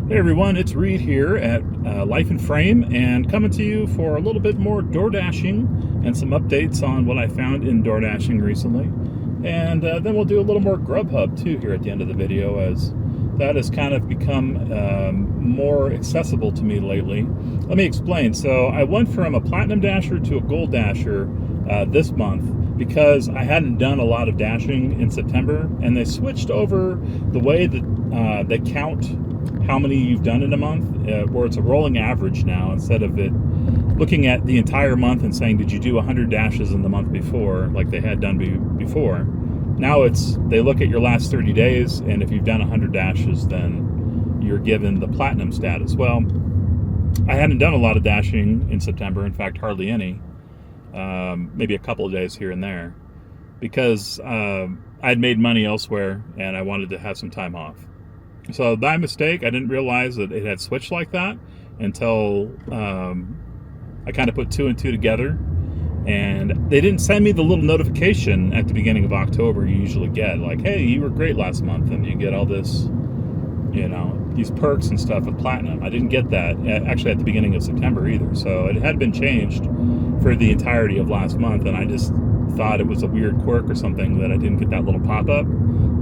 Hey everyone, it's Reed here at Life in Frame and coming to you for a little bit more Doordashing and some updates on what I found in Doordashing recently. And then we'll do a little more Grubhub too here at the end of the video, as that has kind of become more accessible to me lately. Let me explain. So I went from a Platinum Dasher to a Gold Dasher this month because I hadn't done a lot of dashing in September, and they switched over the way that they count how many you've done in a month, where it's a rolling average now instead of it looking at the entire month and saying, did you do 100 dashes in the month before, like they had done before. Now they look at your last 30 days, and if you've done 100 dashes, then you're given the platinum status. Well, I hadn't done a lot of dashing in September, in fact, hardly any, maybe a couple of days here and there, because I'd made money elsewhere and I wanted to have some time off. So by mistake, I didn't realize that it had switched like that until I kind of put two and two together. And they didn't send me the little notification at the beginning of October you usually get, like, hey, you were great last month, and you get all this, you know, these perks and stuff with Platinum. I didn't get that actually at the beginning of September either. So it had been changed for the entirety of last month, and I just thought it was a weird quirk or something that I didn't get that little pop-up.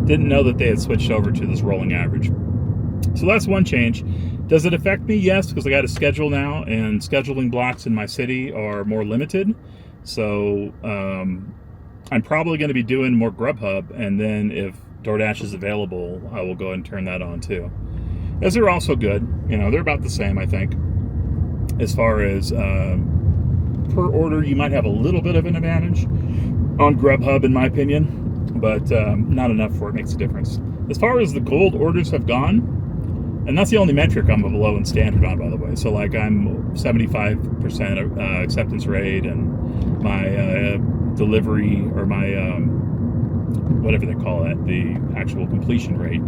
Didn't know that they had switched over to this rolling average. So that's one change. Does it affect me? Yes, because I got a schedule now, and scheduling blocks in my city are more limited. So I'm probably going to be doing more Grubhub, and then if DoorDash is available, I will go ahead and turn that on too. As they're also good. You know, they're about the same, I think. As far as per order, you might have a little bit of an advantage on Grubhub, in my opinion, but not enough where it makes a difference. As far as the gold orders have gone, and that's the only metric I'm below in standard on, by the way. So like I'm 75% acceptance rate, and my delivery, or my whatever they call it, the actual completion rate,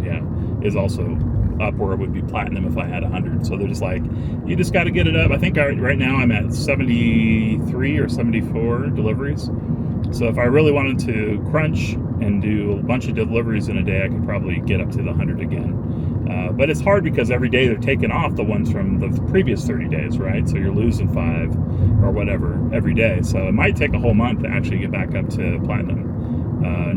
is also up where it would be platinum if I had 100. So they're just like, you just got to get it up. I think right now I'm at 73 or 74 deliveries. So if I really wanted to crunch and do a bunch of deliveries in a day, I could probably get up to the 100 again. But it's hard because every day they're taking off the ones from the previous 30 days, right? So you're losing 5 or whatever every day. So it might take a whole month to actually get back up to platinum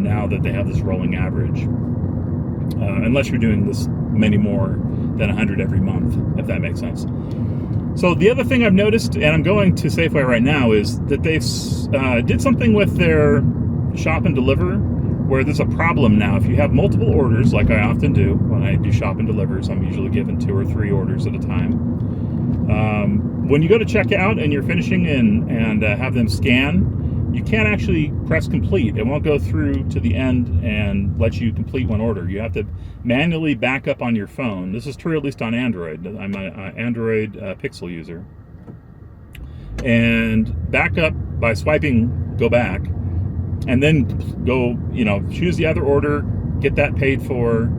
now that they have this rolling average. Unless you're doing this many more than 100 every month, if that makes sense. So the other thing I've noticed, and I'm going to Safeway right now, is that they've did something with their shop and deliver, where there's a problem now. If you have multiple orders, like I often do when I do shop and delivers, I'm usually given 2 or 3 orders at a time. When you go to checkout and you're finishing and have them scan, you can't actually press complete. It won't go through to the end and let you complete one order. You have to manually back up on your phone. This is true at least on Android. I'm an Android Pixel user. And back up by swiping, go back, and then go, choose the other order, get that paid for,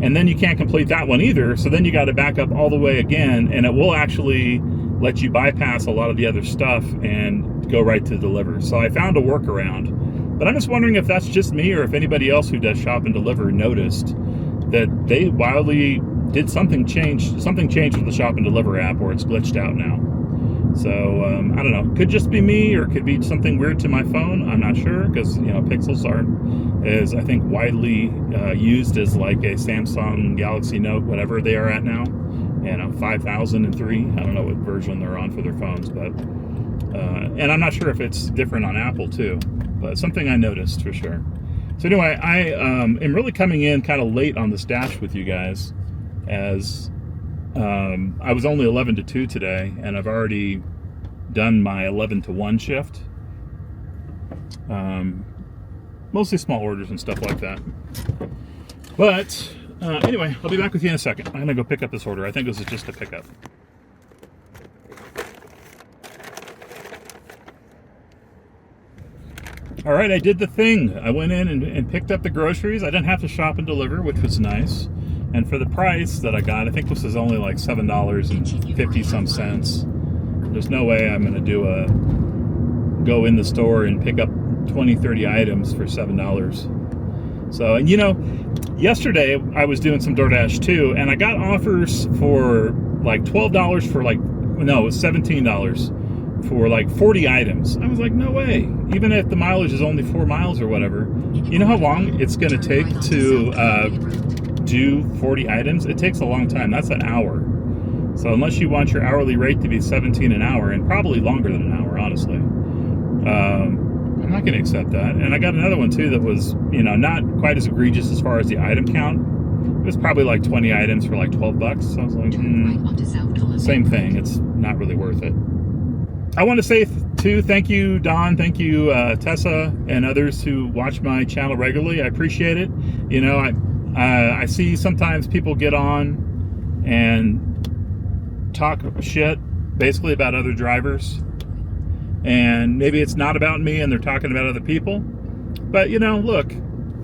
and then you can't complete that one either. So then you got to back up all the way again, and it will actually let you bypass a lot of the other stuff and go right to deliver. So I found a workaround, but I'm just wondering if that's just me or if anybody else who does shop and deliver noticed that they wildly did something changed with the shop and deliver app where it's glitched out now. So I don't know, could just be me, or could be something weird to my phone. I'm not sure, because Pixels aren't as, I think, widely used as like a Samsung Galaxy Note, whatever they are at now. 5003. I don't know what version they're on for their phones, but and I'm not sure if it's different on Apple too, but something I noticed for sure. So anyway, I am really coming in kind of late on this dash with you guys, as I was only 11 to 2 today, and I've already done my 11 to 1 shift. Mostly small orders and stuff like that. But anyway, I'll be back with you in a second. I'm gonna go pick up this order. I think this is just a pickup. All right, I did the thing. I went in and picked up the groceries. I didn't have to shop and deliver, which was nice. And for the price that I got, I think this is only like $7.50 some cents. There's no way I'm gonna go in the store and pick up 20, 30 items for $7. So, and yesterday I was doing some DoorDash too, and I got offers for like $12 for like, no, it was $17 for like 40 items. I was like, no way. Even if the mileage is only 4 miles or whatever, you know how long it's going to take to do 40 items? It takes a long time. That's an hour. So unless you want your hourly rate to be 17 an hour, and probably longer than an hour, honestly, I'm not going to accept that. And I got another one too that was, you know, not quite as egregious as far as the item count. It was probably like 20 items for like $12. So I was like, same thing. It's not really worth it. I want to say too, thank you, Don. Thank you, Tessa, and others who watch my channel regularly. I appreciate it. You know, I see sometimes people get on and talk shit basically about other drivers, and maybe it's not about me and they're talking about other people, but you know, look,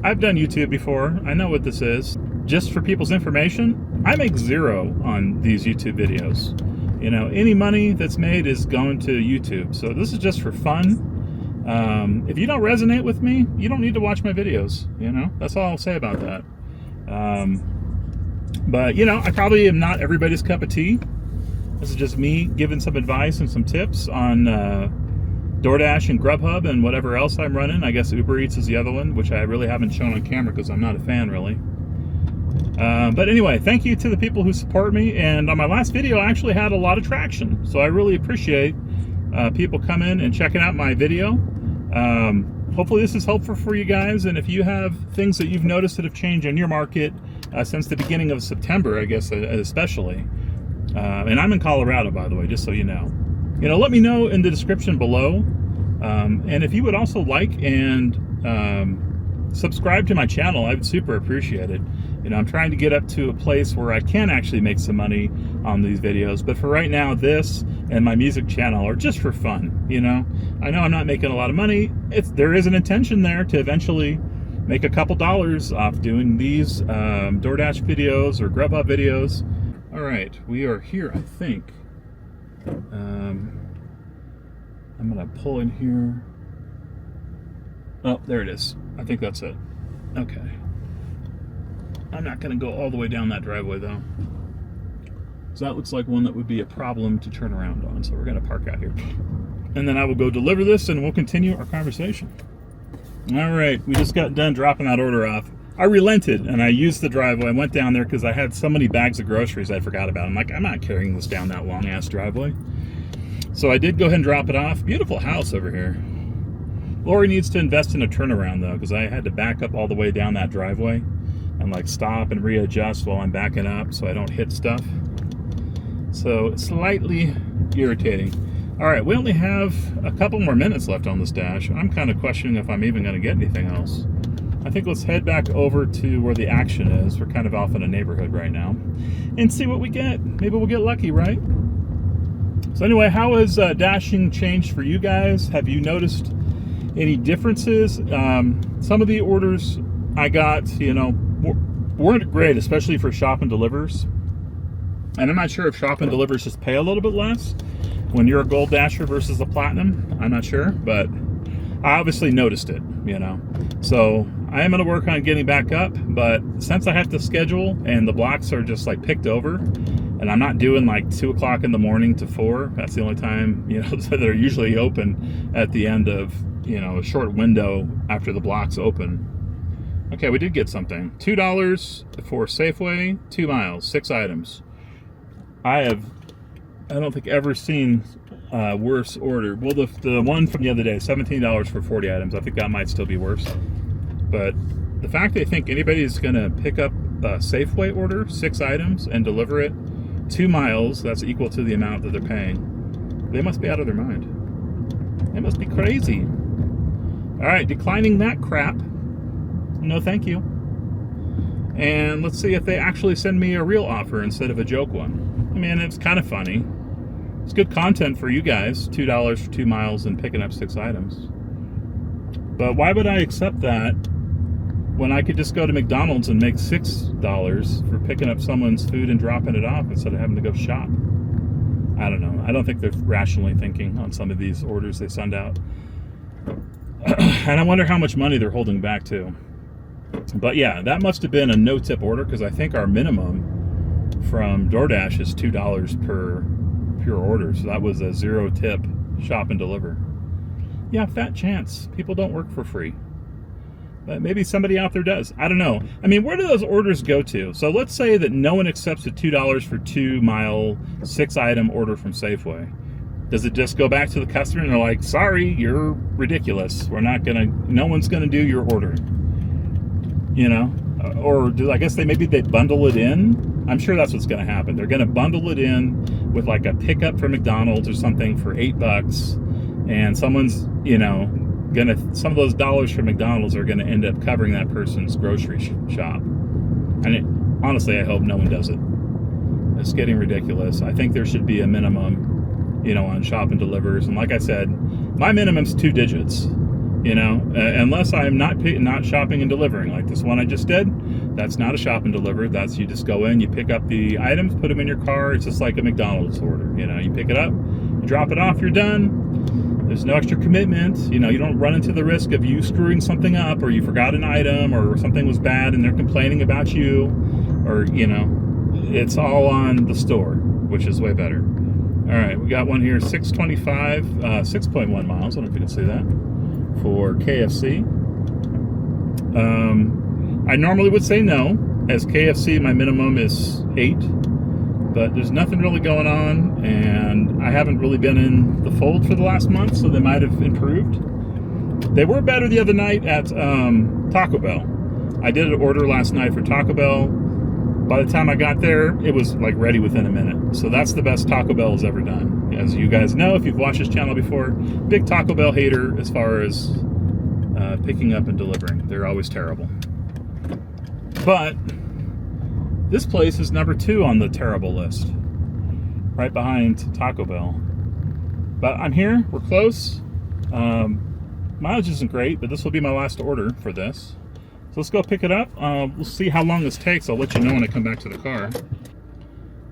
I've done YouTube before. I know what this is. Just for people's information, I make zero on these YouTube videos. You know, any money that's made is going to YouTube, so this is just for fun. If you don't resonate with me, you don't need to watch my videos. You know, that's all I'll say about that. But you know, I probably am not everybody's cup of tea. This is just me giving some advice and some tips on DoorDash and Grubhub and whatever else I'm running. I guess Uber Eats is the other one, which I really haven't shown on camera because I'm not a fan, really. But anyway, thank you to the people who support me. And on my last video, I actually had a lot of traction. So I really appreciate people coming and checking out my video. Hopefully this is helpful for you guys. And if you have things that you've noticed that have changed in your market since the beginning of September, I guess, especially. And I'm in Colorado, by the way, just so you know. You know, let me know in the description below. And if you would also like and subscribe to my channel, I would super appreciate it. You know, I'm trying to get up to a place where I can actually make some money on these videos. But for right now, this and my music channel are just for fun. You know, I know I'm not making a lot of money. There is an intention there to eventually make a couple dollars off doing these DoorDash videos or Grubhub videos. All right, we are here, I think. I'm gonna pull in here. Oh, there it is. I think that's it. Okay. I'm not gonna go all the way down that driveway though. So that looks like one that would be a problem to turn around on. So we're gonna park out here. And then I will go deliver this and we'll continue our conversation. All right, we just got done dropping that order off. I relented and I used the driveway. I went down there because I had so many bags of groceries I forgot about. I'm like, I'm not carrying this down that long ass driveway. So I did go ahead and drop it off. Beautiful house over here. Lori needs to invest in a turnaround though, because I had to back up all the way down that driveway and like stop and readjust while I'm backing up so I don't hit stuff. So it's slightly irritating. All right, we only have a couple more minutes left on this dash. I'm kind of questioning if I'm even going to get anything else. I think let's head back over to where the action is. We're kind of off in a neighborhood right now and see what we get. Maybe we'll get lucky, right? So anyway, how has dashing changed for you guys? Have you noticed any differences? Some of the orders I got, you know, weren't great, especially for shop and delivers. And I'm not sure if shop and delivers just pay a little bit less when you're a gold dasher versus a platinum. I'm not sure, but I obviously noticed it, you know. So I am going to work on getting back up, but since I have to schedule and the blocks are just like picked over, and I'm not doing like 2 o'clock in the morning to 4, that's the only time, you know, so they're usually open at the end of, you know, a short window after the blocks open. Okay, we did get something. $2 for Safeway, 2 miles, 6 items. I don't think ever seen worse order. Well, the one from the other day, $17 for 40 items. I think that might still be worse. But the fact they think anybody's going to pick up a Safeway order, 6 items, and deliver it 2 miles, that's equal to the amount that they're paying. They must be out of their mind. They must be crazy. All right, declining that crap. No, thank you. And let's see if they actually send me a real offer instead of a joke one. I mean, it's kind of funny. It's good content for you guys, $2 for 2 miles and picking up 6 items. But why would I accept that when I could just go to McDonald's and make $6 for picking up someone's food and dropping it off instead of having to go shop? I don't know. I don't think they're rationally thinking on some of these orders they send out. And I wonder how much money they're holding back too. But yeah, that must have been a no-tip order, because I think our minimum from DoorDash is $2 per pure order. So that was a 0-tip shop and deliver. Yeah, fat chance. People don't work for free. But maybe somebody out there does. I don't know. I mean, where do those orders go to? So let's say that no one accepts a $2 for 2-mile, 6-item order from Safeway. Does it just go back to the customer and they're like, sorry, you're ridiculous. No one's gonna do your order. You know? Or I guess maybe they bundle it in. I'm sure that's what's gonna happen. They're gonna bundle it in with like a pickup for McDonald's or something for $8. And someone's, some of those dollars from McDonald's are gonna end up covering that person's grocery shop. And honestly, I hope no one does it. It's getting ridiculous. I think there should be a minimum, on shop and delivers. And like I said, my minimum's 2 digits, unless I'm not shopping and delivering like this one I just did. That's not a shop and deliver. That's you just go in, you pick up the items, put them in your car. It's just like a McDonald's order. You pick it up, you drop it off, you're done. There's no extra commitment. You don't run into the risk of you screwing something up, or you forgot an item, or something was bad and they're complaining about you, or it's all on the store, which is way better. All right, we got one here, 625, 6.1 miles. I don't know if you can see that, for KFC. I normally would say no. As KFC, my minimum is 8, but there's nothing really going on, and I haven't really been in the fold for the last month, so they might have improved. They were better the other night at Taco Bell. I did an order last night for Taco Bell. By the time I got there, it was like ready within a minute. So that's the best Taco Bell has ever done. As you guys know, if you've watched this channel before, big Taco Bell hater as far as picking up and delivering. They're always terrible. But this place is number 2 on the terrible list, right behind Taco Bell. But I'm here, we're close. Mileage isn't great, but this will be my last order for this. So let's go pick it up. We'll see how long this takes. I'll let you know when I come back to the car.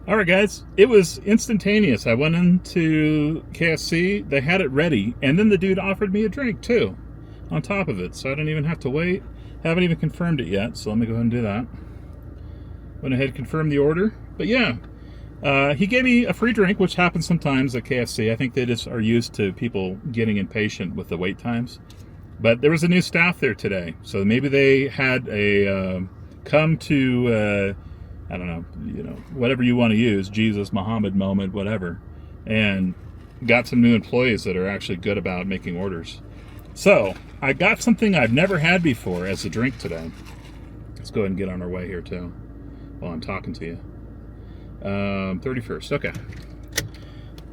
All right, guys. It was instantaneous. I went into KFC. They had it ready. And then the dude offered me a drink, too, on top of it. So I don't even have to wait. Haven't even confirmed it yet. So let me go ahead and do that. Went ahead and confirmed the order. But yeah, he gave me a free drink, which happens sometimes at KFC. I think they just are used to people getting impatient with the wait times. But there was a new staff there today, so maybe they had a come to, I don't know, whatever you want to use, Jesus, Muhammad moment, whatever, and got some new employees that are actually good about making orders. So I got something I've never had before as a drink today. Let's go ahead and get on our way here too, while I'm talking to you. 31st, okay.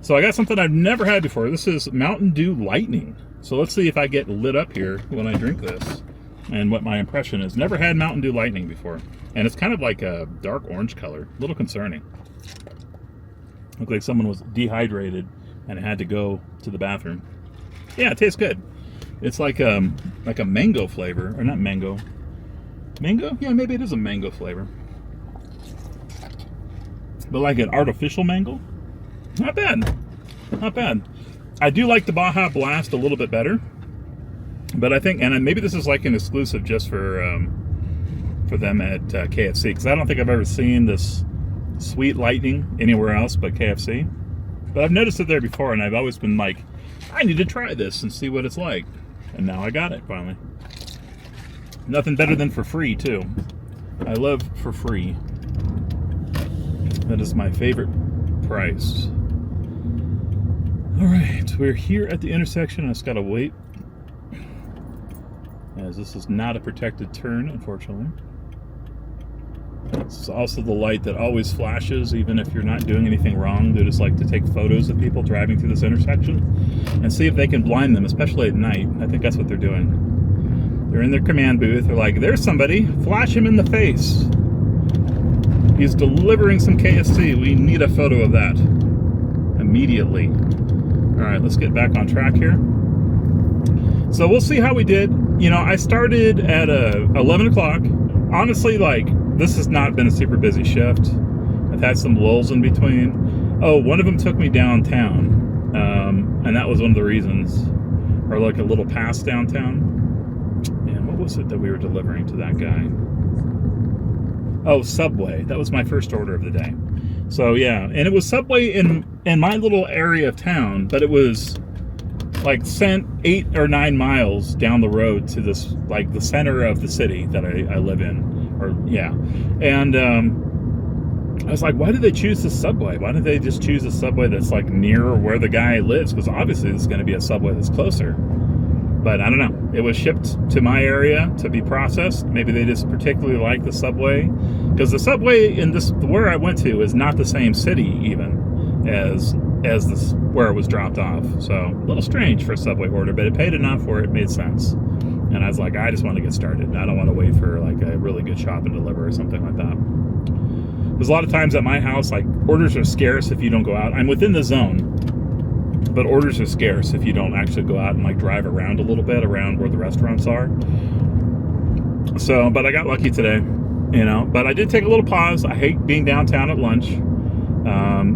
So I got something I've never had before. This is Mountain Dew Lightning. So let's see if I get lit up here when I drink this and what my impression is. Never had Mountain Dew Lightning before. And it's kind of like a dark orange color. A little concerning. Looks like someone was dehydrated and had to go to the bathroom. Yeah, it tastes good. It's like a mango flavor. Or not mango. Mango? Yeah, maybe it is a mango flavor. But like an artificial mango? Not bad. Not bad. I do like the Baja Blast a little bit better, but I think, and maybe this is like an exclusive just for them at KFC, because I don't think I've ever seen this Sweet Lightning anywhere else but KFC. But I've noticed it there before, and I've always been like, I need to try this and see what it's like. And now I got it finally. Nothing better than for free too. I love for free. That is my favorite price. All right, we're here at the intersection. I just gotta wait, as this is not a protected turn, unfortunately. It's also the light that always flashes, even if you're not doing anything wrong. They just like to take photos of people driving through this intersection and see if they can blind them, especially at night. I think that's what they're doing. They're in their command booth. They're like, there's somebody, flash him in the face. He's delivering some KFC. We need a photo of that immediately. All right, let's get back on track here. So we'll see how we did. I started at 11 o'clock. Honestly, this has not been a super busy shift. I've had some lulls in between. Oh, one of them took me downtown, and that was one of the reasons, or like a little past downtown. And what was it that we were delivering to that guy? Oh, Subway. That was my first order of the day. So yeah, and it was Subway in my little area of town, but it was like sent 8 or 9 miles down the road to this, like the center of the city that I live in. Or yeah, and I was like, why did they choose the Subway? Why did they just choose a Subway that's like near where the guy lives? Because obviously there's going to be a Subway that's closer. But I don't know. It was shipped to my area to be processed. Maybe they just particularly like the Subway, because the Subway in this where I went to is not the same city even as this where it was dropped off. So a little strange for a Subway order, but it paid enough where it made sense. And I was like, I just want to get started. I don't want to wait for like a really good shop and deliver or something like that. There's a lot of times at my house, like orders are scarce if you don't go out. I'm within the zone, but orders are scarce if you don't actually go out and like drive around a little bit around where the restaurants are. So, but I got lucky today, you know. But I did take a little pause. I hate being downtown at lunch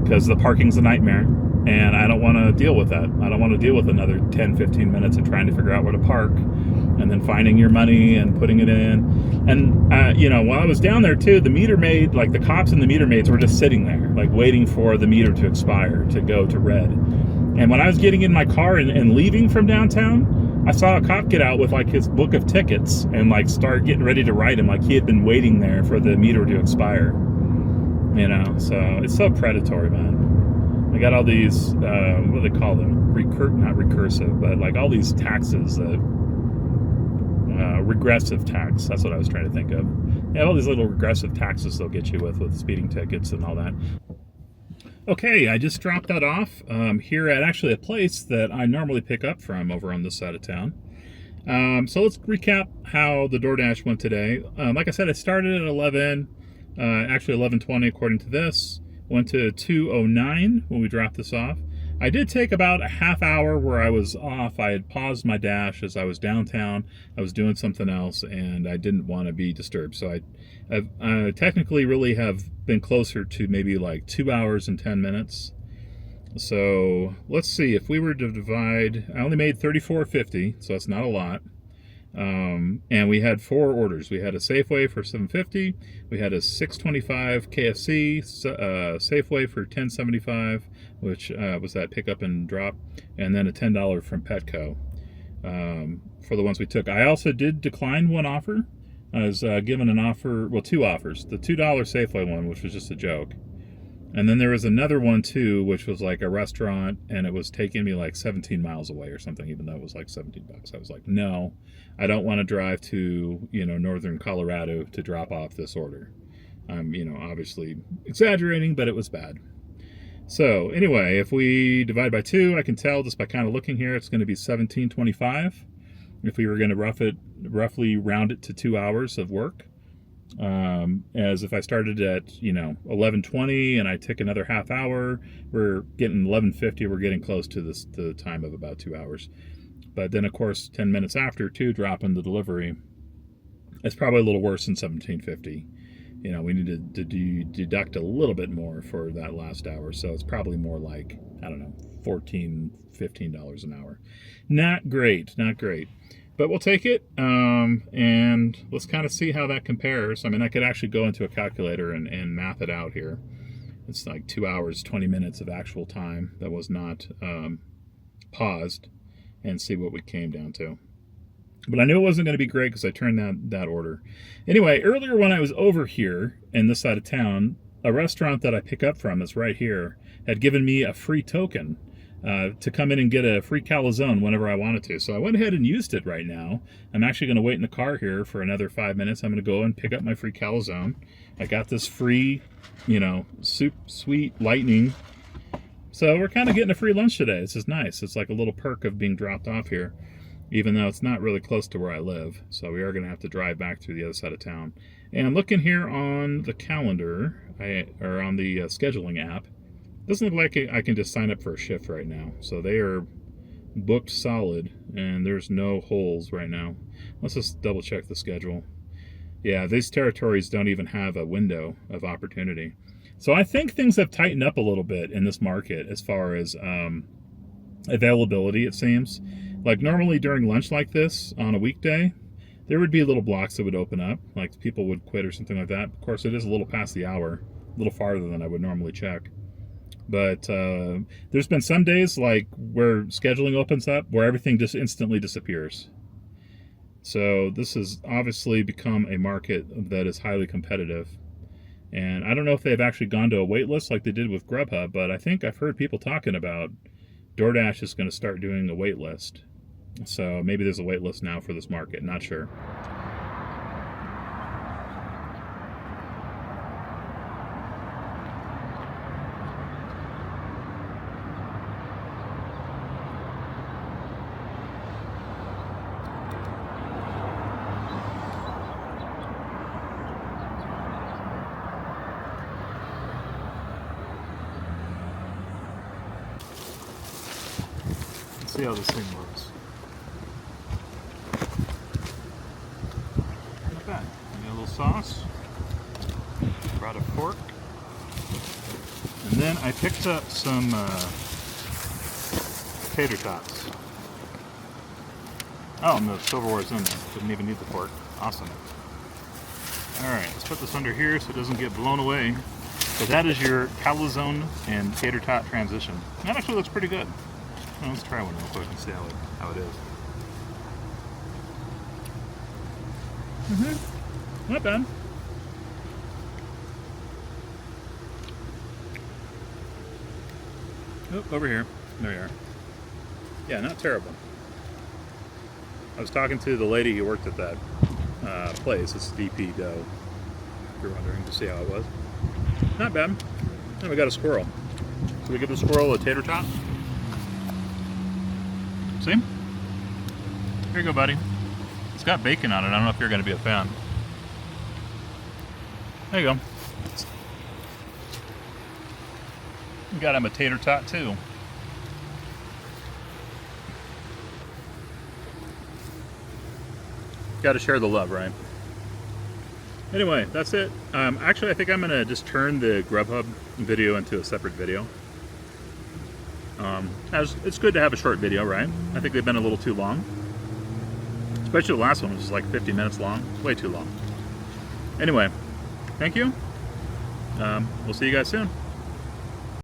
because the parking's a nightmare, and I don't want to deal with that. I don't want to deal with another 10, 15 minutes of trying to figure out where to park and then finding your money and putting it in. And, you know, while I was down there too, the meter maid, like the cops and the meter maids were just sitting there, like waiting for the meter to expire, to go to red. And when I was getting in my car and leaving from downtown, I saw a cop get out with like his book of tickets and like start getting ready to write him, like he had been waiting there for the meter to expire. You know, so it's so predatory, man. I got all these, what do they call them? Not recursive, but like all these taxes that, regressive tax. That's what I was trying to think of. Yeah, all these little regressive taxes they'll get you with speeding tickets and all that. Okay, I just dropped that off here at actually a place that I normally pick up from over on this side of town. So let's recap how the DoorDash went today. Like I said, I started at 11, actually 11:20 according to this. Went to 2:09 when we dropped this off. I did take about a half hour where I was off. I had paused my dash as I was downtown. I was doing something else, and I didn't want to be disturbed. So I technically really have been closer to maybe like 2 hours and 10 minutes. So let's see, if we were to divide, I only made $34.50, so that's not a lot. And we had 4 orders. We had a Safeway for $7.50. We had a $6.25 KFC Safeway for $10.75, which was that pickup and drop, and then a $10 from Petco for the ones we took. I also did decline one offer. I was given an offer, well, 2 offers. The $2 Safeway one, which was just a joke. And then there was another one too, which was like a restaurant, and it was taking me like 17 miles away or something, even though it was like $17. I was like, no, I don't want to drive to, you know, northern Colorado to drop off this order. I'm, you know, obviously exaggerating, but it was bad. So anyway, if we divide by 2, I can tell just by kind of looking here, it's going to be $17.25. If we were going to roughly round it to 2 hours of work. As if I started at, you know, 11:20 and I took another half hour, we're getting 11:50. We're getting close to the time of about 2 hours. But then, of course, 10 minutes after, too, dropping the delivery, it's probably a little worse than $17.50. You know, we need to deduct a little bit more for that last hour. So it's probably more like, I don't know, $14, $15 an hour. Not great, not great. But we'll take it, and let's kind of see how that compares. I mean, I could actually go into a calculator and math it out here. It's like 2 hours, 20 minutes of actual time that was not paused, and see what we came down to. But I knew it wasn't going to be great because I turned that order. Anyway, earlier when I was over here in this side of town, a restaurant that I pick up from that's right here had given me a free token to come in and get a free calzone whenever I wanted to. So I went ahead and used it right now. I'm actually going to wait in the car here for another 5 minutes. I'm going to go and pick up my free calzone. I got this free, you know, sweet lightning. So we're kind of getting a free lunch today. This is nice. It's like a little perk of being dropped off here, even though it's not really close to where I live. So we are going to have to drive back through the other side of town. And looking here on the calendar, or on the scheduling app, doesn't look like I can just sign up for a shift right now. So they are booked solid, and there's no holes right now. Let's just double check the schedule. Yeah, these territories don't even have a window of opportunity. So I think things have tightened up a little bit in this market as far as availability, it seems. Like normally during lunch like this on a weekday, There would be little blocks that would open up, like people would quit or something like that. Of course, it is a little past the hour, a little farther than I would normally check. But there's been some days like where scheduling opens up where everything just instantly disappears. So this has obviously become a market that is highly competitive. And I don't know if they've actually gone to a wait list like they did with Grubhub, but I think I've heard people talking about DoorDash is going to start doing a wait list. So maybe there's a wait list now for this market, not sure. Let's see how this thing works. Not bad. I got a little sauce. Brought a fork. And then I picked up some tater tots. Oh, and the silverware's in there. Didn't even need the fork. Awesome. Alright, let's put this under here so it doesn't get blown away. So that is your calzone and tater tot transition. That actually looks pretty good. Well, let's try one real quick and see how it is. Not bad. Oh, over here. There you are. Yeah, not terrible. I was talking to the lady who worked at that place. It's DP Dough, if you're wondering, to see how it was. Not bad. And we got a squirrel. So we give the squirrel a tater tot. See? Here you go, buddy. It's got bacon on it. I don't know if you're going to be a fan. There you go. You got him a tater tot, too. Got to share the love, right? Anyway, that's it. Actually, I think I'm going to just turn the Grubhub video into a separate video. It's good to have a short video, right? I think they've been a little too long. Especially the last one was like 50 minutes long. Way too long. Anyway, thank you. We'll see you guys soon.